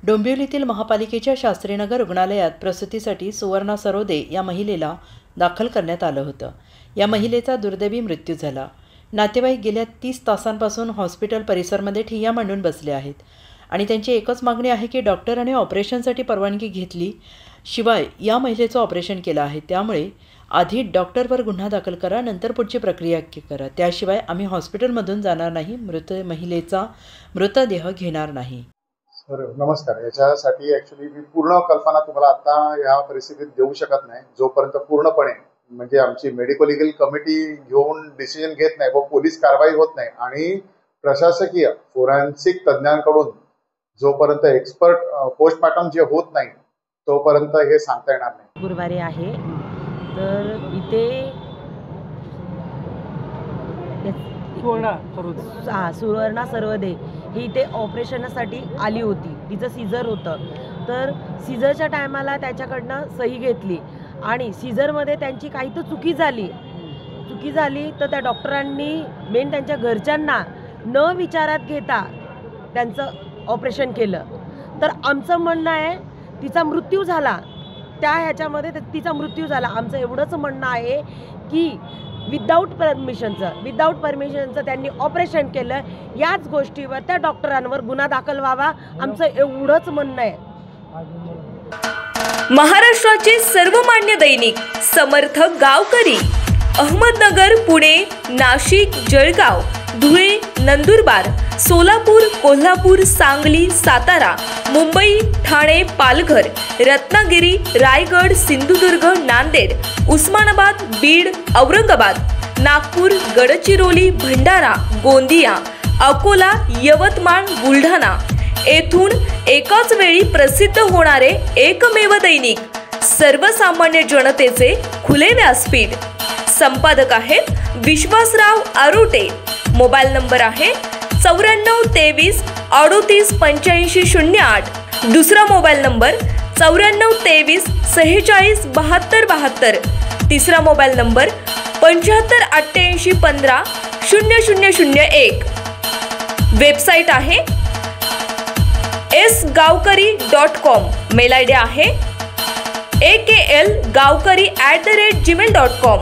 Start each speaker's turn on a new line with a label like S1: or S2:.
S1: डोंबिवलीतील महापालिकेच्या शास्त्रीनगर रुग्णालयात प्रसूतीसाठी सुवर्णा सरोदे या महिलेला दाखल करण्यात आलं होतं। या महिलेचा दुर्दैवी मृत्यू झाला। नातेवाईक गेल्या 30 तासांपासून हॉस्पिटल परिसरामध्ये ठिय्या मांडून बसले आहेत आणि त्यांची एकच मागणी आहे की डॉक्टरांनी ऑपरेशनसाठी परवानगी घेतली शिवाय या महिलेचं ऑपरेशन केलं आहे, त्यामुळे आधी डॉक्टरवर गुन्हा दाखल करा, नंतर पुढची प्रक्रिया करा, त्याशिवाय आम्ही हॉस्पिटलमधून जाणार नाही, मृत महिलेचा मृतदेह घेणार नाही।
S2: सर नमस्कार। याच्यासाठी ॲक्च्युली मी पूर्ण कल्पना तुम्हाला आता या परिस्थितीत देऊ शकत नाही, जोपर्यंत पूर्णपणे म्हणजे आमची मेडिको लीगल कमिटी घेऊन डिसिजन घेत नाही व पोलीस कारवाई होत नाही आणि प्रशासकीय फोरेन्सिक तज्ञांकडून जोपर्यंत एक्सपर्ट पोस्टमार्टम जे होत नाही तोपर्यंत हे सांगता येणार नाही।
S3: गुरुवारी आहे तर इथे सुवर्णा सरोदे ही इथे ऑपरेशनसाठी आली होती। तिचं सीझर होतं, तर सीझरच्या टायमाला त्याच्याकडनं सही घेतली आणि सीझरमध्ये त्यांची काही तर चुकी झाली तर त्या डॉक्टरांनी मेन त्यांच्या घरच्यांना न विचारात घेता त्यांचं ऑपरेशन केलं। तर आमचं म्हणणं आहे तिचा मृत्यू झाला, त्या ह्याच्यामध्ये तिचा मृत्यू झाला। आमचं एवढंच म्हणणं आहे की विदाऊट परमिशनचं त्यांनी ऑपरेशन केलं, याच गोष्टीवर त्या डॉक्टरांवर गुन्हा दाखल व्हावा, आमचं एवढंच म्हणणं आहे।
S4: महाराष्ट्राचे सर्वमान्य दैनिक समर्थ गावकरी, अहमदनगर, पुणे, नाशिक, जळगाव, धुळे, नंदुरबार, सोलापूर, कोल्हापूर, सांगली, सातारा, मुंबई, ठाणे, पालघर, रत्नागिरी, रायगड, सिंधुदुर्ग, नांदेड, उस्मानाबाद, बीड, औरंगाबाद, नागपूर, गडचिरोली, भंडारा, गोंदिया, अकोला, यवतमाळ, बुलढाणा येथून एकाच वेळी प्रसिद्ध होणारे एकमेव दैनिक, सर्वसामान्य जनतेचे खुले व्यासपीठ। संपादक आहेत विश्वासराव आरोटे। मोबाईल नंबर आहे 94 23 38 8508। दुसरा मोबाईल नंबर 94 23 46 72 72। तिसरा मोबाईल नंबर 75 88 15 0001। वेबसाईट आहे sgavkari.com। मेल आयडी आहे aklgavkari@gmail.com।